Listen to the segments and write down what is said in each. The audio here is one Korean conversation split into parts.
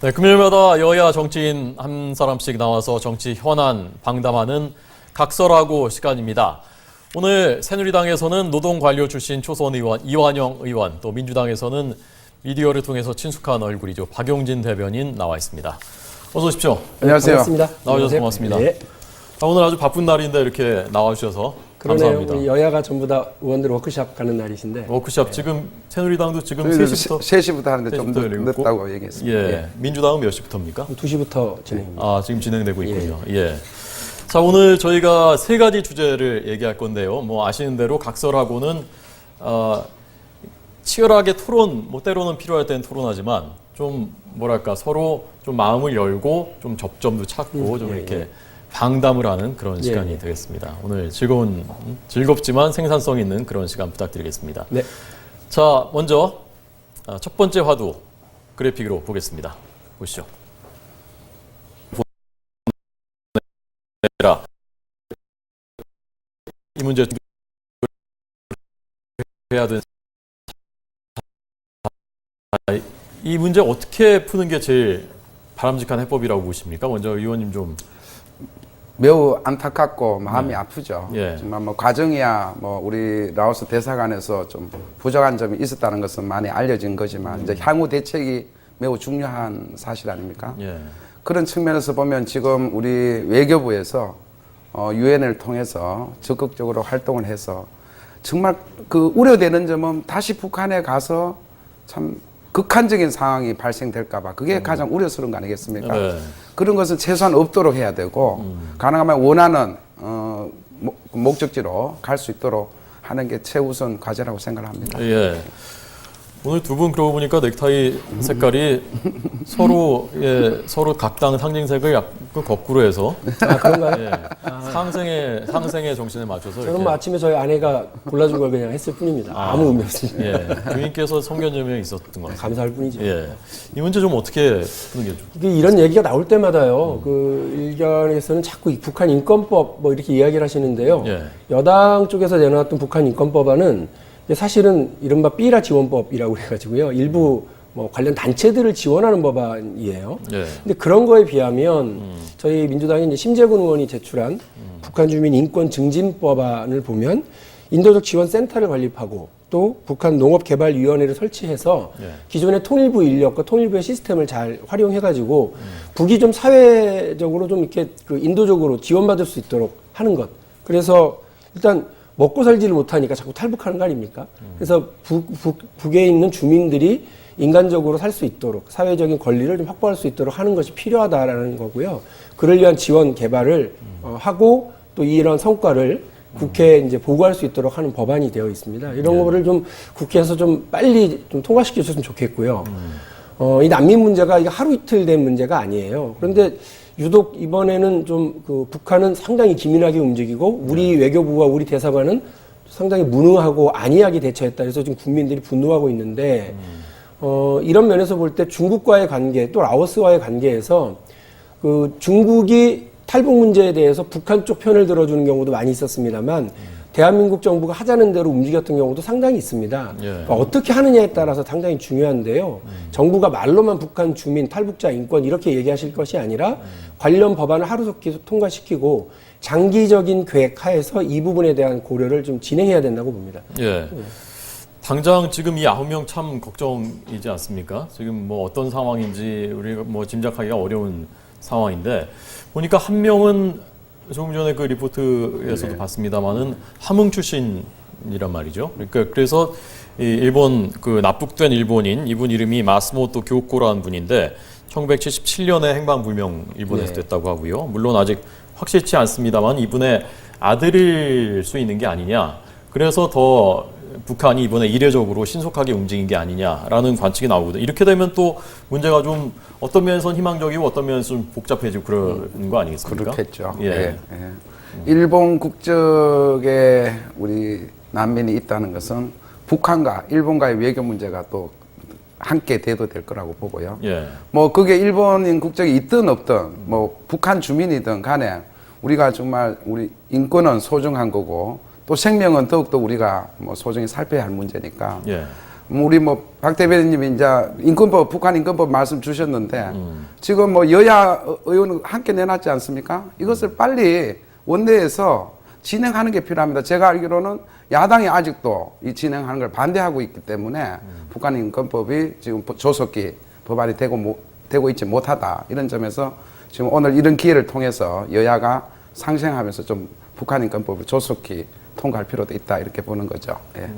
네, 금요일마다 여야 정치인 한 사람씩 나와서 정치 현안 방담하는 각설하고 시간입니다. 오늘 새누리당에서는 노동관료 출신 초선 의원 이완영 의원, 또 민주당에서는 미디어를 통해서 친숙한 얼굴이죠. 박용진 대변인 나와 있습니다. 어서 오십시오. 안녕하세요. 반갑습니다. 나와주셔서 고맙습니다. 네. 오늘 아주 바쁜 날인데 이렇게 나와주셔서 그러네요. 감사합니다. 우리 여야가 전부 다 의원들 워크숍 가는 날이신데. 워크숍 지금 새누리당도 지금 저희는 3시부터 하는데 좀 늦다고 얘기했습니다. 예, 민주당은 몇 시부터입니까? 2시부터 진행입니다. 아, 지금 진행되고 있군요. 예. 자, 오늘 저희가 세 가지 주제를 얘기할 건데요. 뭐 아시는 대로 각설하고는 치열하게 토론, 뭐 때로는 필요할 때는 토론하지만 좀 뭐랄까 서로 좀 마음을 열고 좀 접점도 찾고 좀 이렇게 방담을 하는 그런 시간이 되겠습니다. 오늘 즐겁지만 생산성 있는 그런 시간 부탁드리겠습니다. 네. 자, 먼저 첫 번째 화두 그래픽으로 보겠습니다. 보시죠. 이 문제 해야 되는 이 문제 어떻게 푸는 게 제일 바람직한 해법이라고 보십니까? 먼저 의원님 좀. 매우 안타깝고 마음이 아프죠. 예. 정말 뭐 과정이야 뭐 우리 라오스 대사관에서 좀 부족한 점이 있었다는 것은 많이 알려진 거지만 이제 향후 대책이 매우 중요한 사실 아닙니까? 예. 그런 측면에서 보면 지금 우리 외교부에서 유엔을 통해서 적극적으로 활동을 해서 정말 그 우려되는 점은 다시 북한에 가서 참 극한적인 상황이 발생될까봐 그게 가장 우려스러운 거 아니겠습니까? 네. 그런 것은 최소한 없도록 해야 되고 가능하면 원하는 목적지로 갈 수 있도록 하는 게 최우선 과제라고 생각합니다. 예. 오늘 두 분 그러고 보니까 넥타이 색깔이 서로 각당 상징색을 약간 거꾸로 해서 그런가요? 예. 상생의 정신에 맞춰서 저는 뭐 아침에 저희 아내가 골라준 걸 그냥 했을 뿐입니다. 아무 의미 없습니다. 예. 부인께서 성견점에 있었던 것 같아요. 감사할 뿐이죠. 예. 이 문제 좀 어떻게 푸는 게 이게 이런 얘기가 나올 때마다요. 그 일견에서는 자꾸 북한 인권법 뭐 이렇게 이야기를 하시는데요. 예. 여당 쪽에서 내놓았던 북한 인권법안은 사실은 이른바 삐라 지원법이라고 해가지고요. 일부 뭐 관련 단체들을 지원하는 법안이에요. 예. 근데 그런 거에 비하면 저희 민주당이 이제 심재근 의원이 제출한 북한 주민 인권 증진법안을 보면 인도적 지원 센터를 건립하고 또 북한 농업개발위원회를 설치해서 기존의 통일부 인력과 통일부의 시스템을 잘 활용해가지고 북이 좀 사회적으로 좀 이렇게 그 인도적으로 지원받을 수 있도록 하는 것. 그래서 일단 먹고 살지를 못하니까 자꾸 탈북하는 거 아닙니까? 그래서 북에 있는 주민들이 인간적으로 살 수 있도록 사회적인 권리를 좀 확보할 수 있도록 하는 것이 필요하다라는 거고요. 그를 위한 지원 개발을 하고 또 이런 성과를 국회에 이제 보고할 수 있도록 하는 법안이 되어 있습니다. 이런 거를 좀 국회에서 좀 빨리 좀 통과시켜 줬으면 좋겠고요. 이 난민 문제가 이게 하루 이틀 된 문제가 아니에요. 그런데 유독 이번에는 좀 그 북한은 상당히 기민하게 움직이고 우리 외교부와 우리 대사관은 상당히 무능하고 안이하게 대처했다. 그래서 지금 국민들이 분노하고 있는데 이런 면에서 볼 때 중국과의 관계 또 라오스와의 관계에서 그 중국이 탈북 문제에 대해서 북한 쪽 편을 들어주는 경우도 많이 있었습니다만 대한민국 정부가 하자는 대로 움직였던 경우도 상당히 있습니다. 그러니까 어떻게 하느냐에 따라서 상당히 중요한데요. 정부가 말로만 북한 주민, 탈북자 인권 이렇게 얘기하실 것이 아니라 관련 법안을 하루속히 통과시키고 장기적인 계획 하에서 이 부분에 대한 고려를 좀 진행해야 된다고 봅니다. 예. 당장 지금 이 9명 참 걱정이지 않습니까? 지금 뭐 어떤 상황인지 우리가 뭐 짐작하기가 어려운 상황인데 보니까 한 명은 조금 전에 그 리포트에서도 봤습니다만은 함흥 출신이란 말이죠. 그러니까 그래서 이 일본 그 납북된 일본인 이분 이름이 마스모토 교코라는 분인데 1977년에 행방불명 일본에서 됐다고 하고요. 물론 아직 확실치 않습니다만 이분의 아들일 수 있는 게 아니냐. 그래서 더 북한이 이번에 이례적으로 신속하게 움직인 게 아니냐라는 관측이 나오거든요. 이렇게 되면 또 문제가 좀 어떤 면에서는 희망적이고 어떤 면에서는 좀 복잡해지고 그러는 거 아니겠습니까? 그렇겠죠. 예. 예. 일본 국적에 우리 난민이 있다는 것은 북한과 일본과의 외교 문제가 또 함께 대두될 거라고 보고요. 예. 뭐 그게 일본인 국적이 있든 없든 뭐 북한 주민이든 간에 우리가 정말 우리 인권은 소중한 거고 또 생명은 더욱더 우리가 뭐 소중히 살펴야 할 문제니까 예. 우리 뭐 박 대변인님이 이제 인권법, 북한 인권법 말씀 주셨는데 지금 뭐 여야 의원 함께 내놨지 않습니까? 이것을 빨리 원내에서 진행하는 게 필요합니다. 제가 알기로는 야당이 아직도 이 진행하는 걸 반대하고 있기 때문에 북한 인권법이 지금 조속히 법안이 되고 있지 못하다. 이런 점에서 지금 오늘 이런 기회를 통해서 여야가 상생하면서 좀 북한 인권법을 조속히 통과할 필요도 있다. 이렇게 보는 거죠. 예.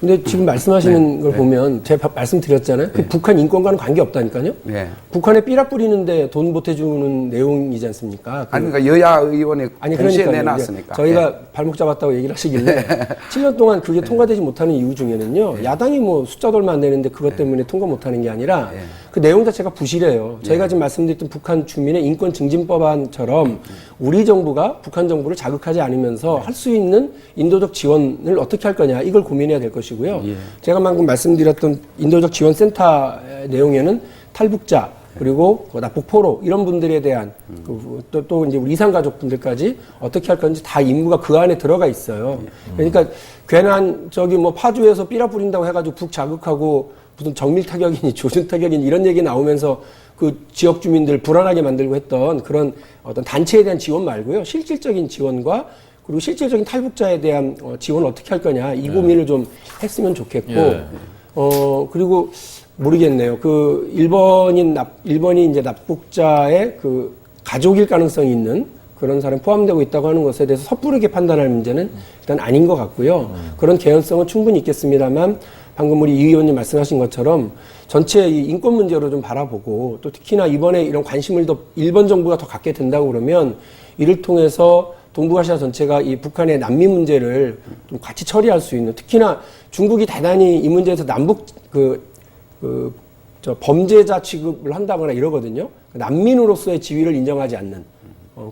근데 지금 말씀하시는 걸 보면 제가 말씀드렸잖아요. 그 북한 인권과는 관계 없다니까요. 네. 북한에 삐락 뿌리는데 돈 보태주는 내용이지 않습니까? 아니, 그러니까 여야 의원이 동시에 그러니까요. 내놨으니까. 저희가 예. 발목 잡았다고 얘기를 하시길래 7년 동안 그게 통과되지 못하는 이유 중에는요. 야당이 뭐 숫자도 얼마 안 되는데 그것 때문에 통과 못하는 게 아니라 그 내용 자체가 부실해요. 저희가 지금 말씀드렸던 북한 주민의 인권 증진 법안처럼 우리 정부가 북한 정부를 자극하지 않으면서 할 수 있는 인도적 지원을 어떻게 할 거냐 이걸 고민해야 될 것이고요. 제가 방금 말씀드렸던 인도적 지원 센터 내용에는 탈북자 그리고 납북 포로 이런 분들에 대한 또 이제 우리 이산 가족분들까지 어떻게 할 건지 다 임무가 그 안에 들어가 있어요. 그러니까 괜한 저기 뭐 파주에서 삐라 뿌린다고 해가지고 북 자극하고 무슨 정밀 타격이니 조준 타격이니 이런 얘기 나오면서 그 지역 주민들 불안하게 만들고 했던 그런 어떤 단체에 대한 지원 말고요. 실질적인 지원과 그리고 실질적인 탈북자에 대한 지원을 어떻게 할 거냐 이 고민을 좀 했으면 좋겠고 그리고 모르겠네요. 그 일본이 이제 납북자의 그 가족일 가능성이 있는 그런 사람 포함되고 있다고 하는 것에 대해서 섣부르게 판단할 문제는 일단 아닌 것 같고요. 그런 개연성은 충분히 있겠습니다만 방금 우리 이 의원님 말씀하신 것처럼 전체 이 인권 문제로 좀 바라보고 또 특히나 이번에 이런 관심을 더 일본 정부가 더 갖게 된다고 그러면 이를 통해서 동북아시아 전체가 이 북한의 난민 문제를 좀 같이 처리할 수 있는 특히나 중국이 대단히 이 문제에서 남북 범죄자 취급을 한다거나 이러거든요. 난민으로서의 지위를 인정하지 않는.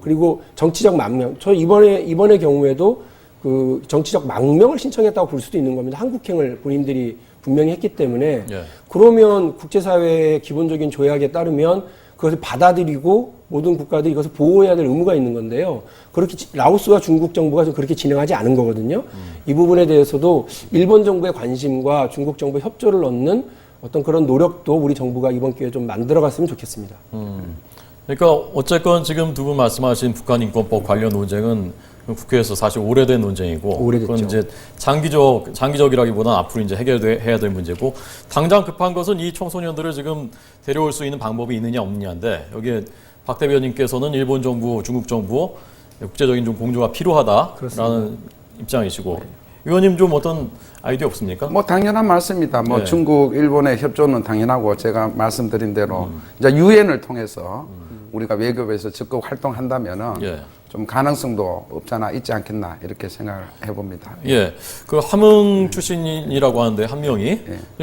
그리고 정치적 망명. 저 이번의 경우에도 그 정치적 망명을 신청했다고 볼 수도 있는 겁니다. 한국행을 본인들이 분명히 했기 때문에. 그러면 국제사회의 기본적인 조약에 따르면 그것을 받아들이고 모든 국가들이 이것을 보호해야 될 의무가 있는 건데요. 그렇게 라오스와 중국 정부가 좀 그렇게 진행하지 않은 거거든요. 이 부분에 대해서도 일본 정부의 관심과 중국 정부의 협조를 얻는 어떤 그런 노력도 우리 정부가 이번 기회에 좀 만들어갔으면 좋겠습니다. 그러니까 어쨌건 지금 두 분 말씀하신 북한 인권법 관련 논쟁은 국회에서 사실 오래된 논쟁이고 오래됐죠. 그건 이제 장기적이라기보다는 앞으로 이제 해결해야 될 문제고 당장 급한 것은 이 청소년들을 지금 데려올 수 있는 방법이 있느냐 없느냐인데 여기에 박 대변인께서는 일본 정부, 중국 정부 국제적인 좀 공조가 필요하다라는 그렇습니다. 입장이시고 의원님 좀 어떤 아이디어 없습니까? 뭐 당연한 말씀입니다. 뭐 네. 중국, 일본의 협조는 당연하고 제가 말씀드린 대로 이제 유엔을 통해서 우리가 외교부에서 적극 활동한다면은 좀 가능성도 없잖아 있지 않겠나 이렇게 생각을 해봅니다. 예, 그 함흥 출신이라고 하는데 한 명이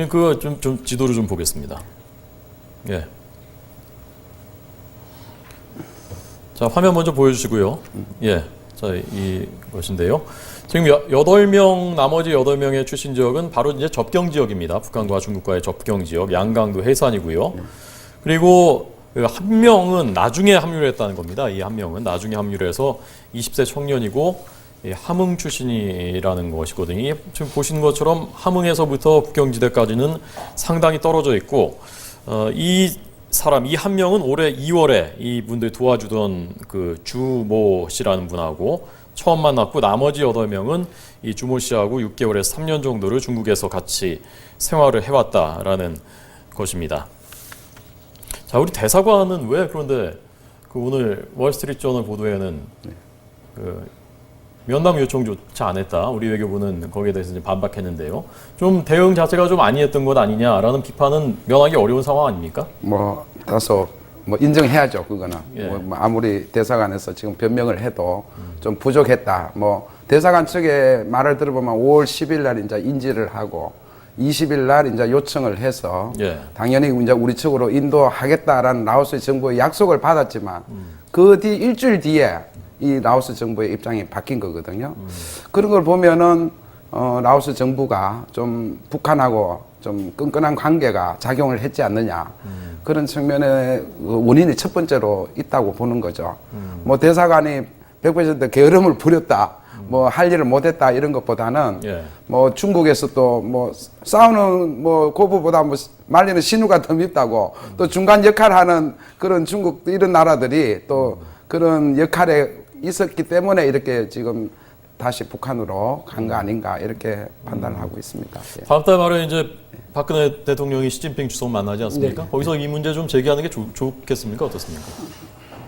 그거 좀 지도를 좀 보겠습니다. 예. 자 화면 먼저 보여주시고요. 예, 자 이것인데요. 지금 8명 나머지 8명의 출신 지역은 바로 이제 접경 지역입니다. 북한과 중국과의 접경 지역 양강도 해산이고요. 그리고 한 명은 나중에 합류를 했다는 겁니다. 이 한 명은 나중에 합류를 해서 20세 청년이고 함흥 출신이라는 것이거든요. 이게 지금 보시는 것처럼 함흥에서부터 국경지대까지는 상당히 떨어져 있고 이 한 명은 올해 2월에 이 분들 도와주던 그 주모 씨라는 분하고 처음 만났고 나머지 8명은 이 주모 씨하고 6개월에서 3년 정도를 중국에서 같이 생활을 해왔다라는 것입니다. 자, 우리 대사관은 왜 그런데 그 오늘 월스트리트저널 보도에는 그 면담 요청조차 안 했다. 우리 외교부는 거기에 대해서 이제 반박했는데요. 좀 대응 자체가 좀 아니했던 것 아니냐라는 비판은 면하기 어려운 상황 아닙니까? 뭐 다소 뭐 인정해야죠 그거는. 예. 뭐 아무리 대사관에서 지금 변명을 해도 좀 부족했다. 뭐 대사관 측의 말을 들어보면 5월 10일 날 이제 인지를 하고 20일 날 이제 요청을 해서 당연히 이제 우리 측으로 인도하겠다라는 라오스 정부의 약속을 받았지만 그 뒤 일주일 뒤에 이 라오스 정부의 입장이 바뀐 거거든요. 그런 걸 보면은 라오스 정부가 좀 북한하고 좀 끈끈한 관계가 작용을 했지 않느냐 그런 측면의 원인이 첫 번째로 있다고 보는 거죠. 뭐 대사관이 100% 게으름을 부렸다. 뭐 할 일을 못했다 이런 것보다는 예. 뭐 중국에서 또 뭐 싸우는 뭐 고부보다 뭐 말리는 신우가 더 밉다고 또 중간 역할하는 그런 중국 이런 나라들이 또 그런 역할에 있었기 때문에 이렇게 지금 다시 북한으로 간 거 아닌가 이렇게 판단을 하고 있습니다. 예. 다음 달 말에 이제 박근혜 대통령이 시진핑 주석 만나지 않습니까? 네. 거기서 이 문제 좀 제기하는 게 좋겠습니까? 어떻습니까?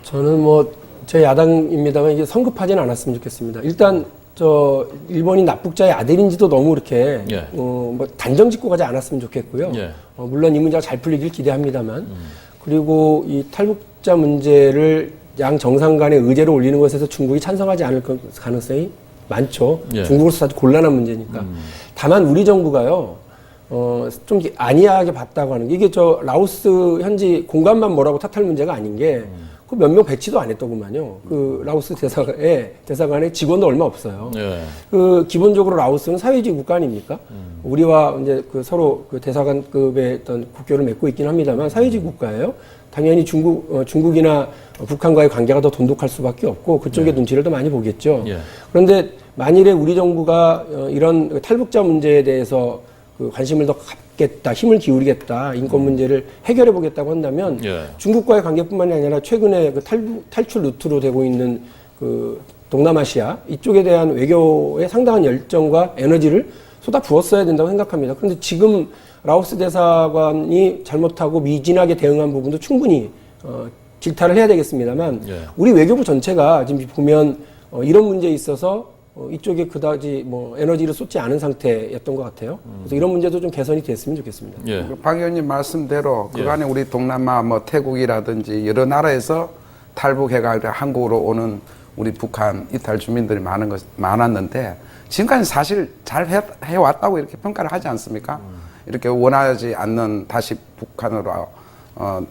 저는 뭐 제 야당입니다만 이게 성급하지는 않았으면 좋겠습니다. 일단 저 일본인 납북자의 아들인지도 너무 이렇게 예. 뭐 단정 짓고 가지 않았으면 좋겠고요. 예. 물론 이 문제가 잘 풀리길 기대합니다만 그리고 이 탈북자 문제를 양 정상 간의 의제로 올리는 것에서 중국이 찬성하지 않을 가능성이 많죠. 예. 중국으로서 아주 곤란한 문제니까. 다만 우리 정부가요. 좀 안이하게 봤다고 하는 게 이게 저 라오스 현지 공간만 뭐라고 탓할 문제가 아닌 게 그 몇 명 배치도 안 했더구만요. 그 라오스 대사관에 직원도 얼마 없어요. 예. 그 기본적으로 라오스는 사회주의 국가 아닙니까? 우리와 이제 그 서로 그 대사관급의 어떤 국교를 맺고 있긴 합니다만 사회주의 국가예요. 당연히 중국이나 북한과의 관계가 더 돈독할 수밖에 없고 그쪽의 눈치를 더 많이 보겠죠. 예. 그런데 만일에 우리 정부가 이런 탈북자 문제에 대해서 그 관심을 더 갖겠다, 힘을 기울이겠다, 인권 문제를 해결해 보겠다고 한다면 예. 중국과의 관계뿐만이 아니라 최근에 그 탈출 루트로 되고 있는 그 동남아시아 이쪽에 대한 외교에 상당한 열정과 에너지를 쏟아 부었어야 된다고 생각합니다. 그런데 지금 라오스 대사관이 잘못하고 미진하게 대응한 부분도 충분히 질타를 해야 되겠습니다만 예. 우리 외교부 전체가 지금 보면 이런 문제에 있어서 이쪽에 그다지 뭐 에너지를 쏟지 않은 상태였던 것 같아요. 그래서 이런 문제도 좀 개선이 됐으면 좋겠습니다. 예. 박 의원님 말씀대로 예. 그간에 우리 동남아 뭐 태국이라든지 여러 나라에서 탈북해가 한국으로 오는 우리 북한 이탈 주민들이 많았는데 지금까지 사실 잘 해왔다고 이렇게 평가를 하지 않습니까? 이렇게 원하지 않는 다시 북한으로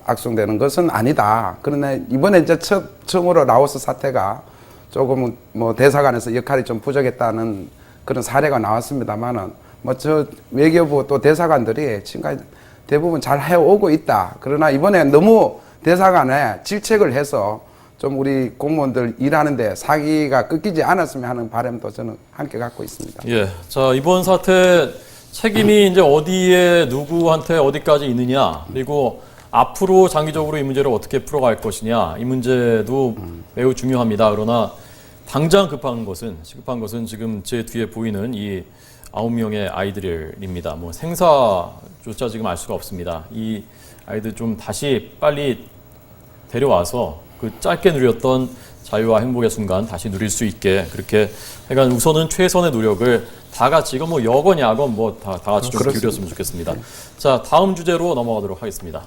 악송되는 것은 아니다. 그러나 이번에 이제 처음으로 라오스 사태가 조금 뭐 대사관에서 역할이 좀 부족했다는 그런 사례가 나왔습니다만은 뭐 저 외교부 또 대사관들이 지금까지 대부분 잘 해오고 있다. 그러나 이번에 너무 대사관에 질책을 해서 좀 우리 공무원들 일하는데 사기가 꺾이지 않았으면 하는 바람도 저는 함께 갖고 있습니다. 예. 자, 이번 사태 책임이 이제 어디에 누구한테 어디까지 있느냐, 그리고 앞으로 장기적으로 이 문제를 어떻게 풀어갈 것이냐, 이 문제도 매우 중요합니다. 그러나 당장 시급한 것은 지금 제 뒤에 보이는 이 9명의 아이들입니다. 뭐 생사조차 지금 알 수가 없습니다. 이 아이들 좀 다시 빨리 데려와서 그 짧게 누렸던 자유와 행복의 순간 다시 누릴 수 있게 그렇게 하여간 우선은 최선의 노력을 다 같이 이건 뭐 여건 야건 뭐 다 같이 좀 기울였으면 좋겠습니다. 자, 다음 주제로 넘어가도록 하겠습니다.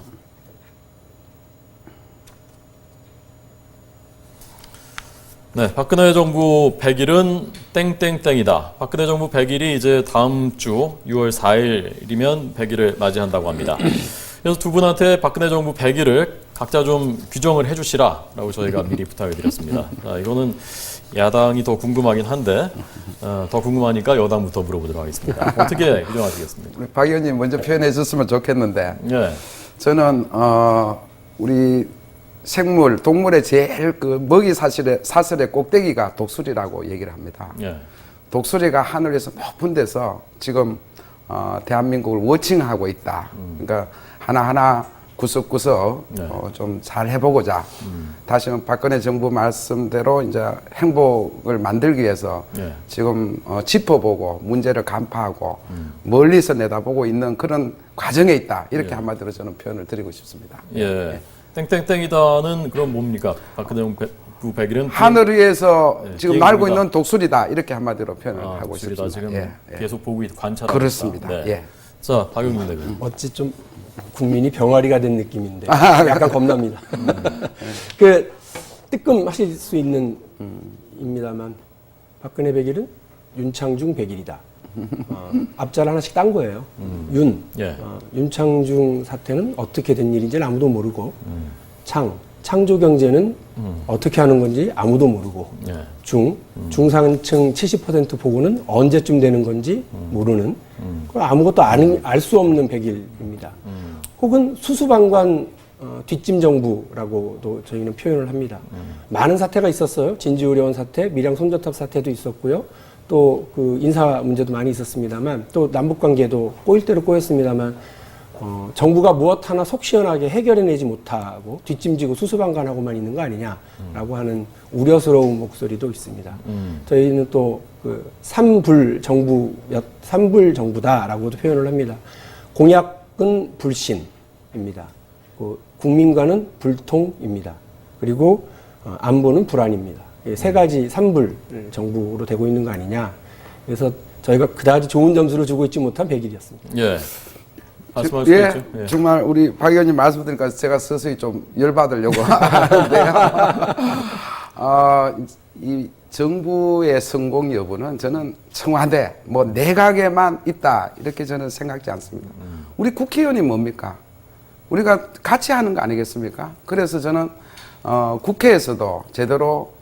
네, 박근혜 정부 100일은 땡땡땡이다. 박근혜 정부 100일이 이제 다음 주 6월 4일이면 100일을 맞이한다고 합니다. 그래서 두 분한테 박근혜 정부 100일을 각자 좀 규정을 해주시라라고 저희가 미리 부탁을 드렸습니다. 자, 이거는 야당이 더 궁금하긴 한데 더 궁금하니까 여당부터 물어보도록 하겠습니다. 어떻게 규정하시겠습니다? 우리 박 의원님 먼저 표현해 줬으면 좋겠는데 네, 저는 우리 생물, 동물의 제일 그 먹이 사슬의 꼭대기가 독수리라고 얘기를 합니다. 네, 독수리가 하늘에서 높은 데서 지금 대한민국을 워칭하고 있다. 그러니까 하나하나 구석구석 네. 좀 잘 해보고자 다시 박근혜 정부 말씀대로 이제 행복을 만들기 위해서 네. 지금 짚어보고 문제를 간파하고 멀리서 내다보고 있는 그런 과정에 있다. 이렇게 한마디로 저는 표현을 드리고 싶습니다. 예. 땡땡땡이다는 그럼 뭡니까? 박근혜 정부 100일은 하늘 위에서 네, 지금 비행기가- 날고 있는 독수리다. 이렇게 한마디로 표현을 하고 독수리다. 싶습니다. 지금 예. 계속 보고 관찰하고 그렇습니다. 있다. 네. 예. 자, 박영민 대변인. 어찌 좀 국민이 병아리가 된 느낌인데 약간 겁납니다. 그 뜨끔하실 수 있는 입니다만 박근혜 100일은 윤창중 100일이다. 앞자를 하나씩 딴 거예요. 예. 윤창중 사태는 어떻게 된 일인지 아무도 모르고 창조 경제는 어떻게 하는 건지 아무도 모르고 예. 중산층 70% 보고는 언제쯤 되는 건지 모르는 아무것도 알 수 없는 100일입니다. 혹은 수수방관 뒷짐 정부라고도 저희는 표현을 합니다. 많은 사태가 있었어요. 진지의료원 사태, 밀양 손저탑 사태도 있었고요. 또 그 인사 문제도 많이 있었습니다만, 또 남북 관계도 꼬일 대로 꼬였습니다만, 정부가 무엇 하나 속 시원하게 해결해내지 못하고 뒷짐지고 수수방관하고만 있는 거 아니냐라고 하는 우려스러운 목소리도 있습니다. 저희는 또 그 삼불 정부다라고도 표현을 합니다. 공약은 불신입니다. 그 국민과는 불통입니다. 그리고 안보는 불안입니다. 세 가지 삼불 정부로 되고 있는 거 아니냐. 그래서 저희가 그다지 좋은 점수를 주고 있지 못한 100일이었습니다. 예. 말씀할 수 있죠. 예. 정말 우리 박 의원님 말씀 드리니까 제가 서서히 좀 열받으려고 하는데요. 이 정부의 성공 여부는 저는 청와대, 뭐 내각에만 있다 이렇게 저는 생각지 않습니다. 우리 국회의원이 뭡니까? 우리가 같이 하는 거 아니겠습니까? 그래서 저는 국회에서도 제대로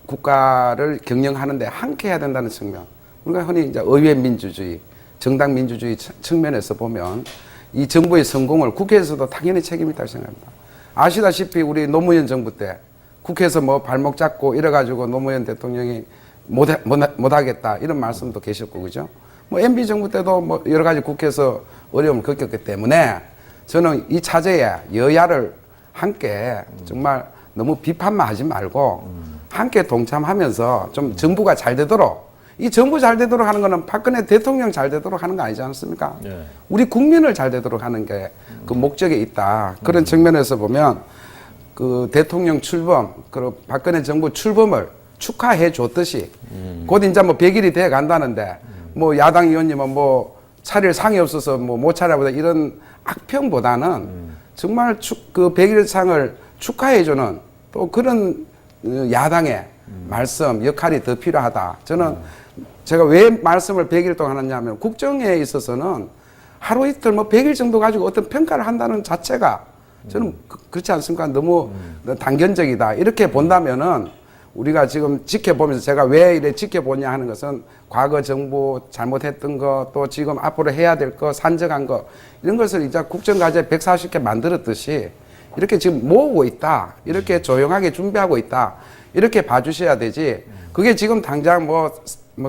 국가를 경영하는데 함께 해야 된다는 측면. 우리가 흔히 이제 의회 민주주의, 정당 민주주의 측면에서 보면 이 정부의 성공을 국회에서도 당연히 책임이 있다고 생각합니다. 아시다시피 우리 노무현 정부 때 국회에서 뭐 발목 잡고 이래가지고 노무현 대통령이 못하겠다 이런 말씀도 계셨고, 그죠? 뭐 MB 정부 때도 뭐 여러 가지 국회에서 어려움을 겪었기 때문에 저는 이 차제에 여야를 함께 정말 너무 비판만 하지 말고 함께 동참하면서 좀 정부가 잘 되도록, 이 정부 잘 되도록 하는 거는 박근혜 대통령 잘 되도록 하는 거 아니지 않습니까? 예. 우리 국민을 잘 되도록 하는 게 그 목적에 있다. 그런 측면에서 보면 그 대통령 출범, 그 박근혜 정부 출범을 축하해 줬듯이 곧 이제 뭐 100일이 돼 간다는데 뭐 야당 의원님은 뭐 차릴 상이 없어서 뭐 못 차려보다 이런 악평보다는 정말 그 100일 상을 축하해 주는 또 그런 야당의 말씀, 역할이 더 필요하다. 저는 제가 왜 말씀을 100일 동안 하느냐면 국정에 있어서는 하루 이틀 뭐 100일 정도 가지고 어떤 평가를 한다는 자체가 저는 그렇지 않습니까? 너무 단견적이다. 이렇게 본다면은 우리가 지금 지켜보면서 제가 왜 이래 지켜보냐 하는 것은 과거 정부 잘못했던 거, 또 지금 앞으로 해야 될 거, 산적한 거, 이런 것을 이제 국정과제 140개 만들었듯이 이렇게 지금 모으고 있다. 이렇게 조용하게 준비하고 있다. 이렇게 봐주셔야 되지. 그게 지금 당장 뭐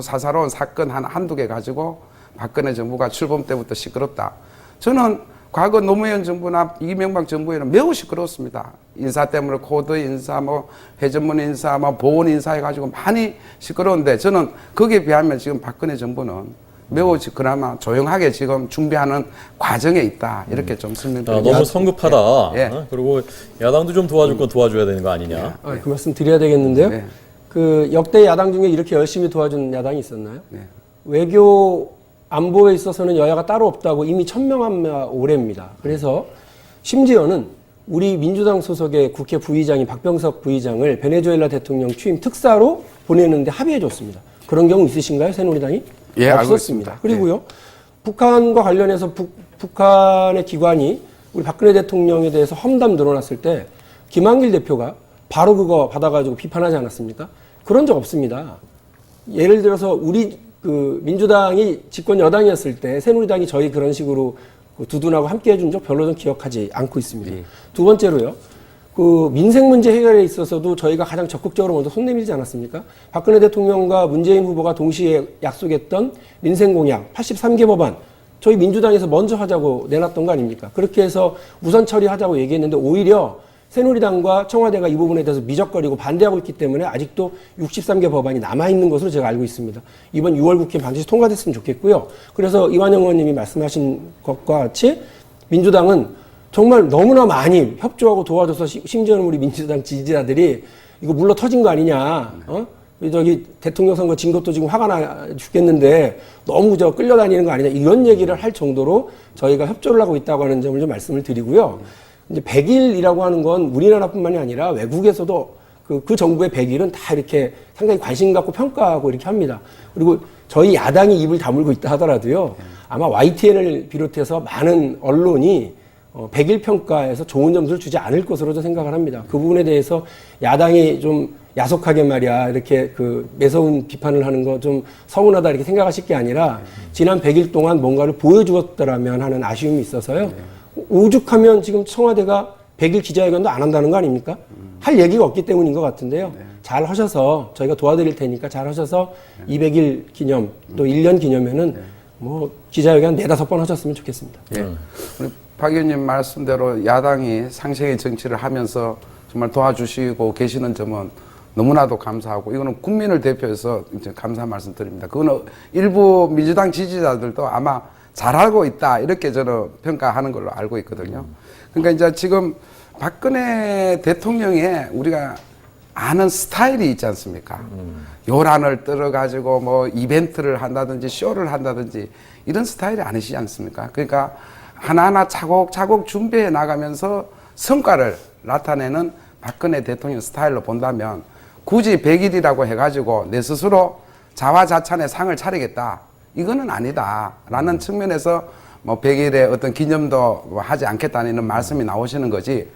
사사로운 사건 한두 개 가지고 박근혜 정부가 출범 때부터 시끄럽다. 저는 과거 노무현 정부나 이명박 정부에는 매우 시끄러웠습니다. 인사 때문에 코드 인사, 뭐 회전문 인사, 뭐 보훈 인사 해가지고 많이 시끄러운데 저는 거기에 비하면 지금 박근혜 정부는 매우 그나마 조용하게 지금 준비하는 과정에 있다. 이렇게 좀 설명드립니다. 너무 성급하다. 예. 그리고 야당도 좀 도와줄 건 도와줘야 되는 거 아니냐. 그 말씀 드려야 되겠는데요. 네. 그 역대 야당 중에 이렇게 열심히 도와준 야당이 있었나요? 네. 외교 안보에 있어서는 여야가 따로 없다고 이미 천명한 오래입니다. 그래서 심지어는 우리 민주당 소속의 국회 부의장인 박병석 부의장을 베네수엘라 대통령 취임 특사로 보내는데 합의해줬습니다. 그런 경우 있으신가요, 새누리당이? 예, 알고 없었습니다. 있습니다. 그리고요, 북한과 관련해서 북한의 기관이 우리 박근혜 대통령에 대해서 험담 늘어났을 때 김한길 대표가 바로 그거 받아가지고 비판하지 않았습니까? 그런 적 없습니다. 예를 들어서 우리 그 민주당이 집권 여당이었을 때 새누리당이 저희 그런 식으로 두둔하고 함께 해준 적 별로 좀 기억하지 않고 있습니다. 예. 두 번째로요. 그 민생 문제 해결에 있어서도 저희가 가장 적극적으로 먼저 손 내밀지 않았습니까? 박근혜 대통령과 문재인 후보가 동시에 약속했던 민생 공약 83개 법안 저희 민주당에서 먼저 하자고 내놨던 거 아닙니까? 그렇게 해서 우선 처리하자고 얘기했는데 오히려 새누리당과 청와대가 이 부분에 대해서 미적거리고 반대하고 있기 때문에 아직도 63개 법안이 남아있는 것으로 제가 알고 있습니다. 이번 6월 국회 반드시 통과됐으면 좋겠고요. 그래서 이완영 의원님이 말씀하신 것과 같이 민주당은 정말 너무나 많이 협조하고 도와줘서 심지어는 우리 민주당 지지자들이 이거 물러 터진 거 아니냐. 저기 대통령 선거 진 것도 지금 화가 나 죽겠는데 너무 끌려다니는 거 아니냐. 이런 얘기를 할 정도로 저희가 협조를 하고 있다고 하는 점을 좀 말씀을 드리고요. 이제 100일이라고 하는 건 우리나라뿐만이 아니라 외국에서도 그 정부의 100일은 다 이렇게 상당히 관심 갖고 평가하고 이렇게 합니다. 그리고 저희 야당이 입을 다물고 있다 하더라도요. 아마 YTN을 비롯해서 많은 언론이 100일 평가에서 좋은 점수를 주지 않을 것으로 저 생각을 합니다. 그 부분에 대해서 야당이 좀 야속하게 말이야 이렇게 그 매서운 비판을 하는 거 좀 서운하다 이렇게 생각하실 게 아니라 지난 100일 동안 뭔가를 보여주었더라면 하는 아쉬움이 있어서요. 오죽하면 지금 청와대가 100일 기자회견도 안 한다는 거 아닙니까? 할 얘기가 없기 때문인 것 같은데요. 잘 하셔서 저희가 도와드릴 테니까 잘 하셔서 200일 기념 또 1년 기념에는 뭐 기자회견 4-5번 하셨으면 좋겠습니다. 예. 우리 박 의원님 말씀대로 야당이 상생의 정치를 하면서 정말 도와주시고 계시는 점은 너무나도 감사하고 이거는 국민을 대표해서 이제 감사 말씀드립니다. 그거는 일부 민주당 지지자들도 아마 잘 알고 있다 이렇게 저는 평가하는 걸로 알고 있거든요. 그러니까 이제 지금 박근혜 대통령의 우리가 아는 스타일이 있지 않습니까? 요란을 떨어가지고 뭐 이벤트를 한다든지 쇼를 한다든지 이런 스타일이 아니시지 않습니까? 그러니까 하나하나 차곡차곡 준비해 나가면서 성과를 나타내는 박근혜 대통령 스타일로 본다면 굳이 100일이라고 해가지고 내 스스로 자화자찬의 상을 차리겠다. 이거는 아니다라는 측면에서 뭐 100일의 어떤 기념도 뭐 하지 않겠다는 이런 말씀이 나오시는 거지.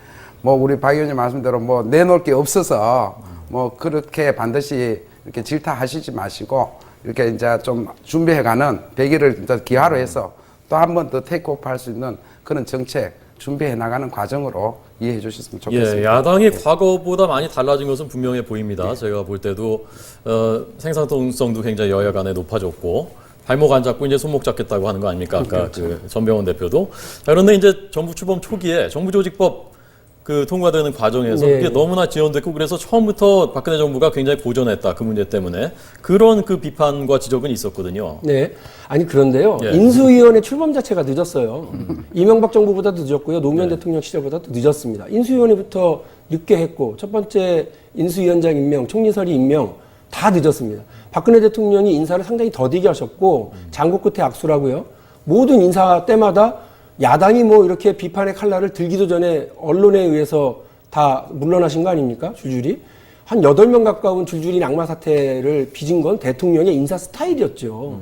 뭐 우리 박 의원님 말씀대로 뭐 내놓을 게 없어서 뭐 그렇게 반드시 이렇게 질타하시지 마시고 이렇게 이제 좀 준비해가는 100일을 이제 기하로 해서 또 한 번 더 테이크오프 할 수 있는 그런 정책 준비해 나가는 과정으로 이해해 주셨으면 좋겠습니다. 예, 야당이 과거보다 많이 달라진 것은 분명해 보입니다. 제가 볼 때도 생산성도 굉장히 여야 간에 높아졌고 발목 안 잡고 이제 손목 잡겠다고 하는 거 아닙니까? 아까 그렇죠. 그 전병헌 대표도. 자, 그런데 이제 정부 출범 초기에 정부조직법 그 통과되는 과정에서 네. 그게 너무나 지연됐고 그래서 처음부터 박근혜 정부가 굉장히 고전했다 그 문제 때문에 그런 그 비판과 지적은 있었거든요. 네. 아니 그런데요. 예. 인수위원회 출범 자체가 늦었어요. 이명박 정부보다도 늦었고요. 노무현 대통령 시절보다도 늦었습니다. 인수위원회부터 늦게 했고 첫 번째 인수위원장 임명, 총리설이 임명 다 늦었습니다. 박근혜 대통령이 인사를 상당히 더디게 하셨고 장고 끝에 악수라고요. 모든 인사 때마다 야당이 뭐 이렇게 비판의 칼날을 들기도 전에 언론에 의해서 다 물러나신 거 아닙니까? 줄줄이. 한 8명 가까운 줄줄이 낙마 사태를 빚은 건 대통령의 인사 스타일이었죠.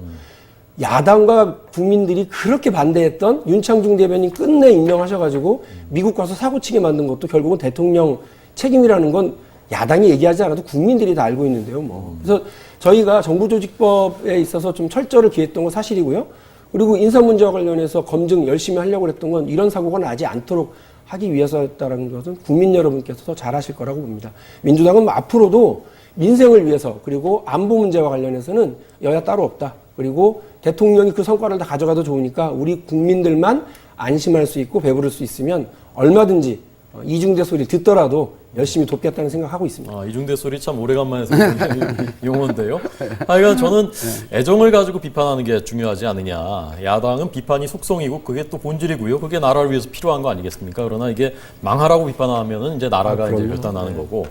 야당과 국민들이 그렇게 반대했던 윤창중 대변인 끝내 임명하셔가지고 미국 가서 사고치게 만든 것도 결국은 대통령 책임이라는 건 야당이 얘기하지 않아도 국민들이 다 알고 있는데요. 뭐. 그래서 저희가 정부조직법에 있어서 좀 철저를 기했던 건 사실이고요. 그리고 인사 문제와 관련해서 검증 열심히 하려고 했던 건 이런 사고가 나지 않도록 하기 위해서였다는 것은 국민 여러분께서 더 잘하실 거라고 봅니다. 민주당은 앞으로도 민생을 위해서 그리고 안보 문제와 관련해서는 여야 따로 없다. 그리고 대통령이 그 성과를 다 가져가도 좋으니까 우리 국민들만 안심할 수 있고 배부를 수 있으면 얼마든지 이중대 소리 듣더라도 열심히 돕겠다는 생각하고 있습니다. 아, 이중대 소리 참 오래간만에 듣는 용어인데요. 하여간 저는 애정을 가지고 비판하는 게 중요하지 않느냐. 야당은 비판이 속성이고 그게 또 본질이고요. 그게 나라를 위해서 필요한 거 아니겠습니까? 그러나 이게 망하라고 비판하면은 이제 나라가 이제 결단하는 거고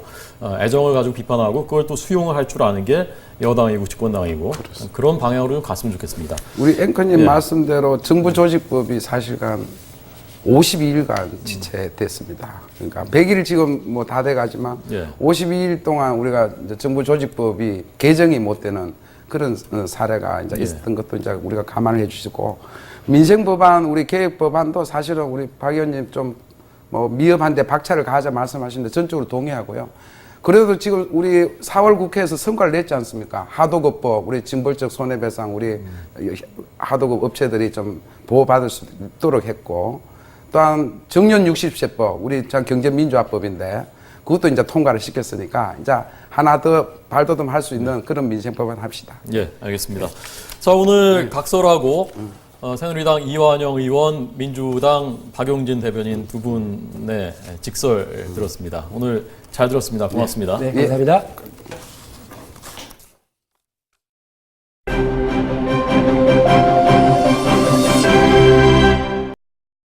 애정을 가지고 비판하고 그걸 또 수용을 할 줄 아는 게 여당이고 집권당이고 그런 방향으로 좀 갔으면 좋겠습니다. 우리 앵커님 예. 말씀대로 정부조직법이 사실간 52일간 지체됐습니다. 그러니까 100일 지금 뭐 다 돼가지만 예. 52일 동안 우리가 이제 정부조직법이 개정이 못 되는 그런 사례가 이제 예. 있었던 것도 이제 우리가 감안을 해주시고 민생법안 우리 개혁법안도 사실은 우리 박 의원님 좀 뭐 미흡한데 박차를 가하자 말씀하시는데 전적으로 동의하고요. 그래도 지금 우리 4월 국회에서 성과를 냈지 않습니까? 하도급법, 우리 징벌적 손해배상, 우리 하도급 업체들이 좀 보호받을 수 있도록 했고, 또한 정년 60세법, 우리 참 경제민주화법인데, 그것도 이제 통과를 시켰으니까, 이제 하나 더 발돋움 할 수 있는 그런 민생법안 합시다. 예, 알겠습니다. 자, 오늘 각설하고 새누리당 이완영 의원, 민주당 박용진 대변인 두 분의 직설 들었습니다. 오늘 잘 들었습니다. 고맙습니다. 네, 감사합니다.